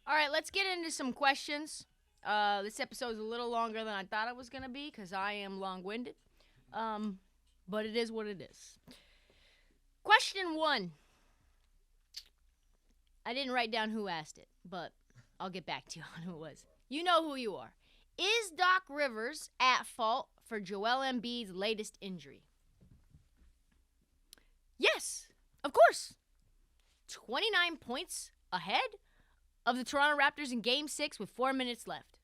All right, let's get into some questions. This episode is a little longer than I thought it was going to be because I am long-winded. But it is what it is. Question 1. I didn't write down who asked it, but I'll get back to you on who it was. You know who you are. Is Doc Rivers at fault for Joel Embiid's latest injury? Yes, of course. 29 points ahead of the Toronto Raptors in Game 6 with 4 minutes left.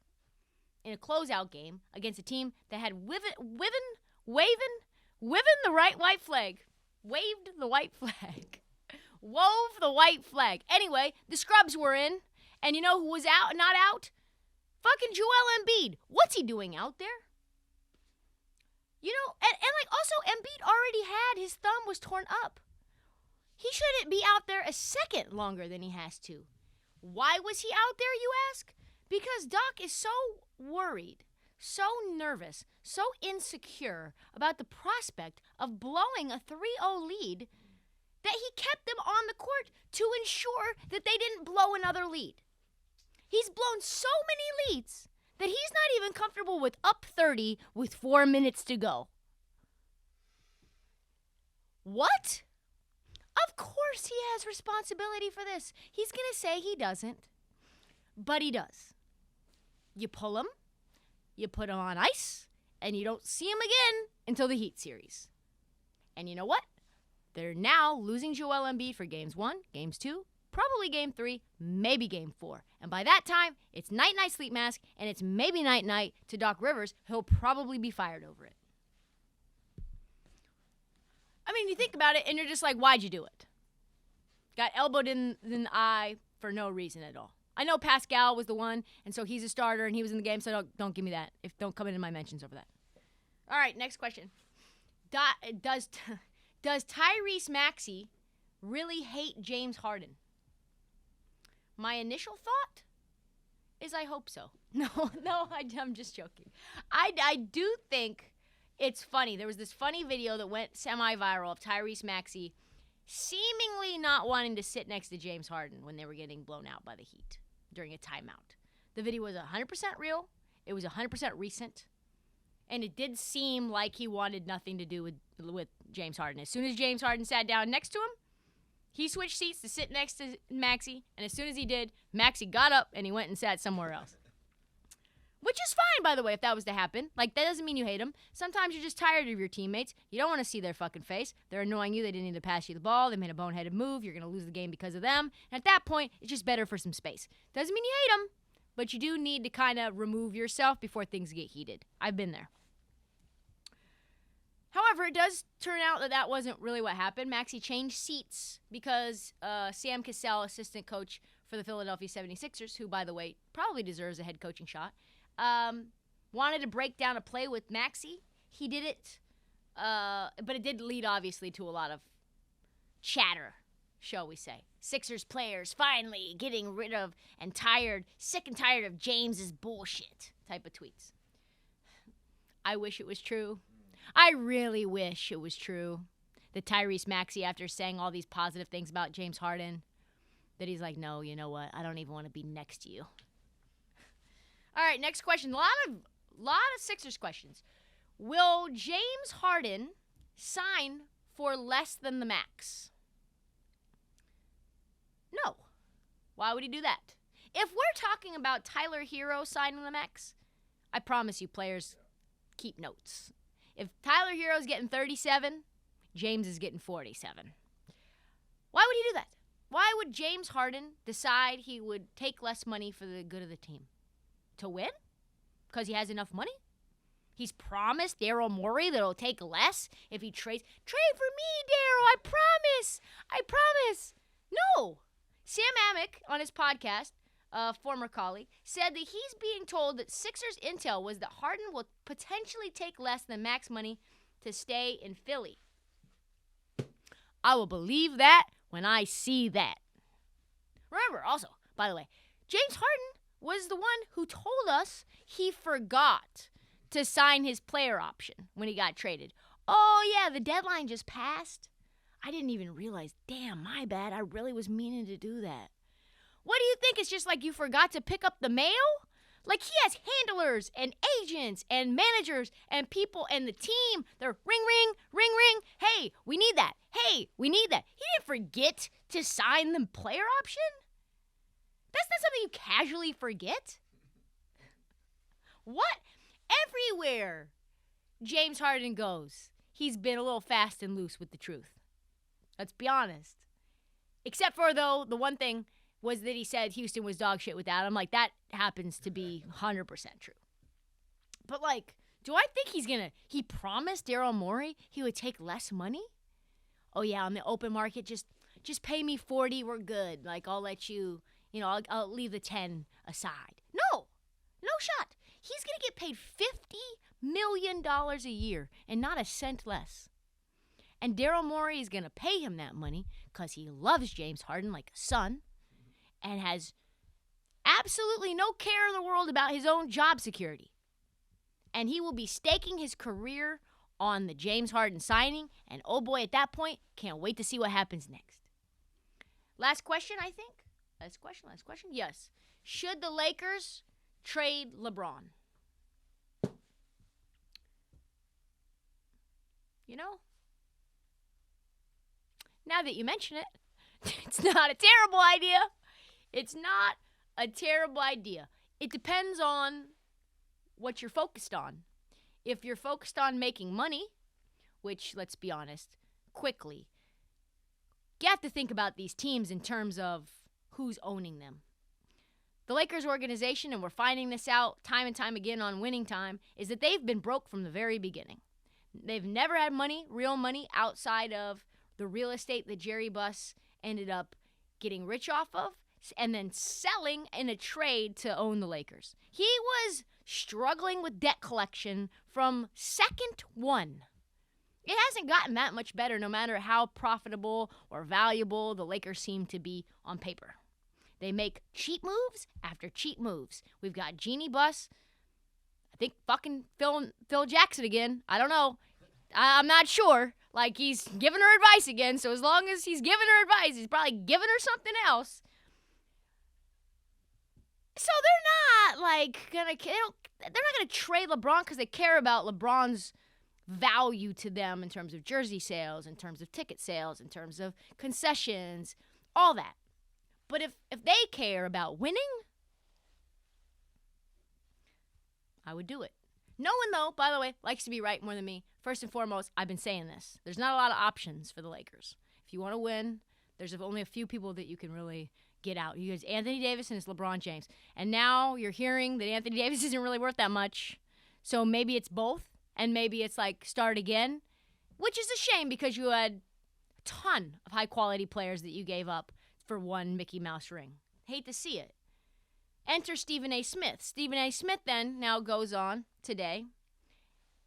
In a closeout game against a team that had waved the white flag. Wove the white flag. Anyway, the scrubs were in, and you know who was out, not out? Fucking Joel Embiid. What's he doing out there? You know, and also Embiid already had his thumb was torn up. He shouldn't be out there a second longer than he has to. Why was he out there, you ask? Because Doc is so worried, so nervous, so insecure about the prospect of blowing a 3-0 lead that he kept them on the court to ensure that they didn't blow another lead. He's blown so many leads that he's not even comfortable with up 30 with 4 minutes to go. What? Of course he has responsibility for this. He's going to say he doesn't, but he does. You pull him, you put him on ice, and you don't see him again until the Heat series. And you know what? They're now losing Joel Embiid for games 1, games 2, probably game 3, maybe game 4. And by that time, it's night-night sleep mask, and it's maybe night-night to Doc Rivers. He'll probably be fired over it. I mean, you think about it, and you're just like, why'd you do it? Got elbowed in the eye for no reason at all. I know Pascal was the one, and so he's a starter, and he was in the game, so don't give me that. Don't come into my mentions over that. All right, next question. Does Tyrese Maxi really hate James Harden? My initial thought is I hope so. No, I'm just joking. I do think it's funny. There was this funny video that went semi-viral of Tyrese Maxi seemingly not wanting to sit next to James Harden when they were getting blown out by the Heat during a timeout. The video was 100% real. It was 100% recent. And it did seem like he wanted nothing to do with James Harden. As soon as James Harden sat down next to him, he switched seats to sit next to Maxi. And as soon as he did, Maxi got up and he went and sat somewhere else. Which is fine, by the way, if that was to happen. Like, that doesn't mean you hate them. Sometimes you're just tired of your teammates. You don't want to see their fucking face. They're annoying you. They didn't need to pass you the ball. They made a boneheaded move. You're going to lose the game because of them. And at that point, it's just better for some space. Doesn't mean you hate them, but you do need to kind of remove yourself before things get heated. I've been there. However, it does turn out that wasn't really what happened. Maxi changed seats because Sam Cassell, assistant coach for the Philadelphia 76ers, who, by the way, probably deserves a head coaching shot, wanted to break down a play with Maxi. He did it, but it did lead, obviously, to a lot of chatter, shall we say. Sixers players finally getting rid of and sick and tired of James's bullshit type of tweets. I wish it was true. I really wish it was true that Tyrese Maxey, after saying all these positive things about James Harden, that he's like, no, you know what? I don't even want to be next to you. All right, next question. A lot of Sixers questions. Will James Harden sign for less than the max? No. Why would he do that? If we're talking about Tyler Hero signing the max, I promise you players keep notes. If Tyler Hero's getting 37, James is getting 47. Why would he do that? Why would James Harden decide he would take less money for the good of the team? To win? Because he has enough money? He's promised Daryl Morey that he'll take less if he trades. Trade for me, Daryl. I promise. No. Sam Amick, on his podcast, a former colleague, said that he's being told that Sixers intel was that Harden will potentially take less than max money to stay in Philly. I will believe that when I see that. Remember, also, by the way, James Harden was the one who told us he forgot to sign his player option when he got traded. Oh, yeah, the deadline just passed. I didn't even realize. Damn, my bad. I really was meaning to do that. What do you think? It's just like you forgot to pick up the mail? Like, he has handlers and agents and managers and people and the team. They're ring, ring, ring, ring. Hey, we need that. Hey, we need that. He didn't forget to sign the player option? That's not something you casually forget. What? Everywhere James Harden goes, he's been a little fast and loose with the truth. Let's be honest. Except for, though, the one thing was that he said Houston was dog shit without him. Like, that happens to be 100% true. But, like, do I think he promised Daryl Morey he would take less money? Oh, yeah, on the open market, just pay me $40, we're good. Like, I'll let you, I'll leave the 10 aside. No shot. He's going to get paid $50 million a year and not a cent less. And Daryl Morey is going to pay him that money because he loves James Harden like a son and has absolutely no care in the world about his own job security. And he will be staking his career on the James Harden signing. And oh boy, at that point, can't wait to see what happens next. Last question, I think. Last question. Yes. Should the Lakers trade LeBron? Now that you mention it, it's not a terrible idea. It's not a terrible idea. It depends on what you're focused on. If you're focused on making money, which, let's be honest, quickly, you have to think about these teams in terms of who's owning them. The Lakers organization, and we're finding this out time and time again on Winning Time, is that they've been broke from the very beginning. They've never had money, real money, outside of the real estate that Jerry Buss ended up getting rich off of and then selling in a trade to own the Lakers. He was struggling with debt collection from second one. It hasn't gotten that much better, no matter how profitable or valuable the Lakers seem to be on paper. They make cheap moves after cheap moves. We've got Jeannie Buss. I think fucking Phil Jackson again. I don't know. I'm not sure. Like, he's giving her advice again, so as long as he's giving her advice, he's probably giving her something else. So they're not, like, they're not going to trade LeBron because they care about LeBron's value to them in terms of jersey sales, in terms of ticket sales, in terms of concessions, all that. But if they care about winning, I would do it. No one, though, by the way, likes to be right more than me. First and foremost, I've been saying this. There's not a lot of options for the Lakers. If you want to win, there's only a few people that you can really get out. You guys, Anthony Davis and it's LeBron James. And now you're hearing that Anthony Davis isn't really worth that much. So maybe it's both, and maybe it's like start again, which is a shame because you had a ton of high-quality players that you gave up for one Mickey Mouse ring. Hate to see it. Enter Stephen A. Smith. Stephen A. Smith then now goes on today,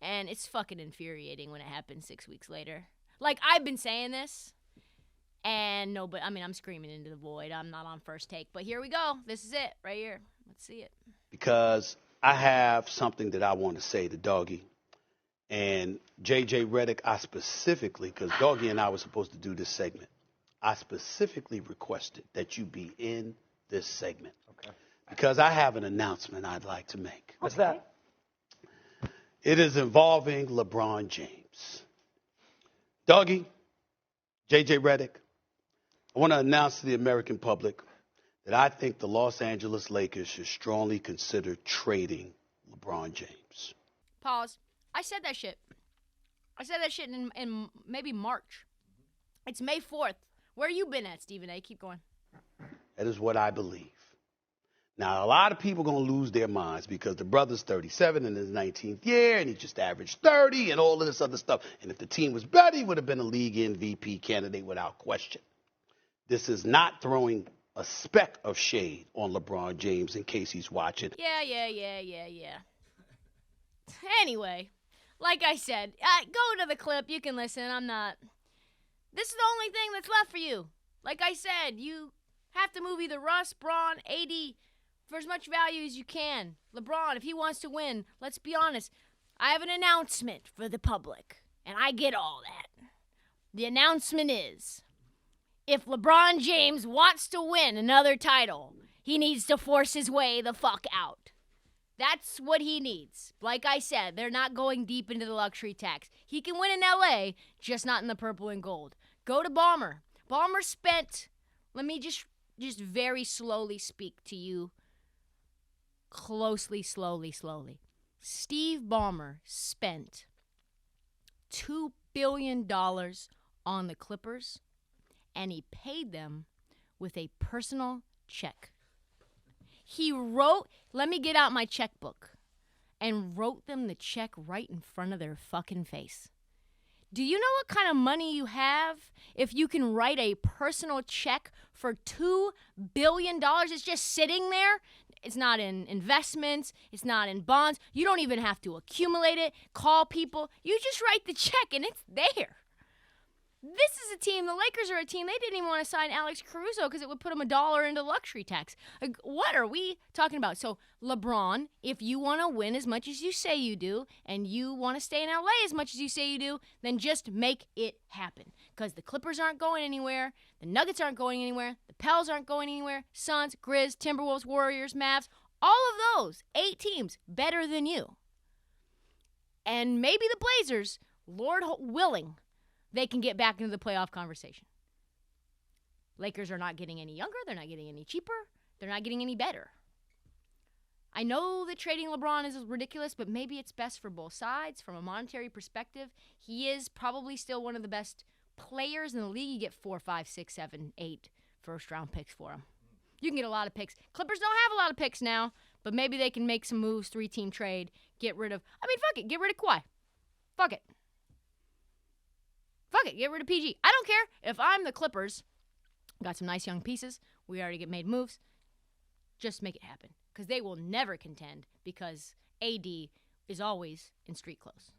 and it's fucking infuriating when it happens 6 weeks later. Like, I've been saying this, and no, but I mean, I'm screaming into the void. I'm not on First Take, but here we go. This is it right here. Let's see it. Because I have something that I want to say to Doggy. And J.J. Redick, I specifically, because Doggy and I were supposed to do this segment, I specifically requested that you be in this segment. Okay. Because I have an announcement I'd like to make. What's that? It is involving LeBron James. Doggy, J.J. Redick, I want to announce to the American public that I think the Los Angeles Lakers should strongly consider trading LeBron James. Pause. I said that shit. in maybe March. It's May 4th. Where you been at, Stephen A? Keep going. That is what I believe. Now, a lot of people are going to lose their minds because the brother's 37 in his 19th year, and he just averaged 30 and all of this other stuff. And if the team was better, he would have been a league MVP candidate without question. This is not throwing a speck of shade on LeBron James in case he's watching. Yeah. Anyway, like I said, go to the clip. You can listen. I'm not. This is the only thing that's left for you. Like I said, you have to move either Russ, Braun, AD for as much value as you can. LeBron, if he wants to win, let's be honest, I have an announcement for the public, and I get all that. The announcement is, if LeBron James wants to win another title, he needs to force his way the fuck out. That's what he needs. Like I said, they're not going deep into the luxury tax. He can win in LA, just not in the purple and gold. Go to Ballmer. Ballmer spent, let me just very slowly speak to you. Closely, slowly. Steve Ballmer spent $2 billion on the Clippers, and he paid them with a personal check. He wrote, let me get out my checkbook, and wrote them the check right in front of their fucking face. Do you know what kind of money you have if you can write a personal check for $2 billion? It's just sitting there. It's not in investments. It's not in bonds. You don't even have to accumulate it, call people. You just write the check, and it's there. This is a team, the Lakers are a team, they didn't even want to sign Alex Caruso because it would put them $1 into luxury tax. Like, what are we talking about? So, LeBron, if you want to win as much as you say you do, and you want to stay in LA as much as you say you do, then just make it happen. Because the Clippers aren't going anywhere, the Nuggets aren't going anywhere, the Pels aren't going anywhere, Suns, Grizz, Timberwolves, Warriors, Mavs, all of those 8 teams better than you. And maybe the Blazers, Lord willing, they can get back into the playoff conversation. Lakers are not getting any younger. They're not getting any cheaper. They're not getting any better. I know that trading LeBron is ridiculous, but maybe it's best for both sides. From a monetary perspective, he is probably still one of the best players in the league. You get 4, 5, 6, 7, 8 first-round picks for him. You can get a lot of picks. Clippers don't have a lot of picks now, but maybe they can make some moves, 3-team trade, get rid of Kawhi. Fuck it. Fuck it, get rid of PG. I don't care. If I'm the Clippers, got some nice young pieces, we already made moves, just make it happen. Because they will never contend because AD is always in street clothes.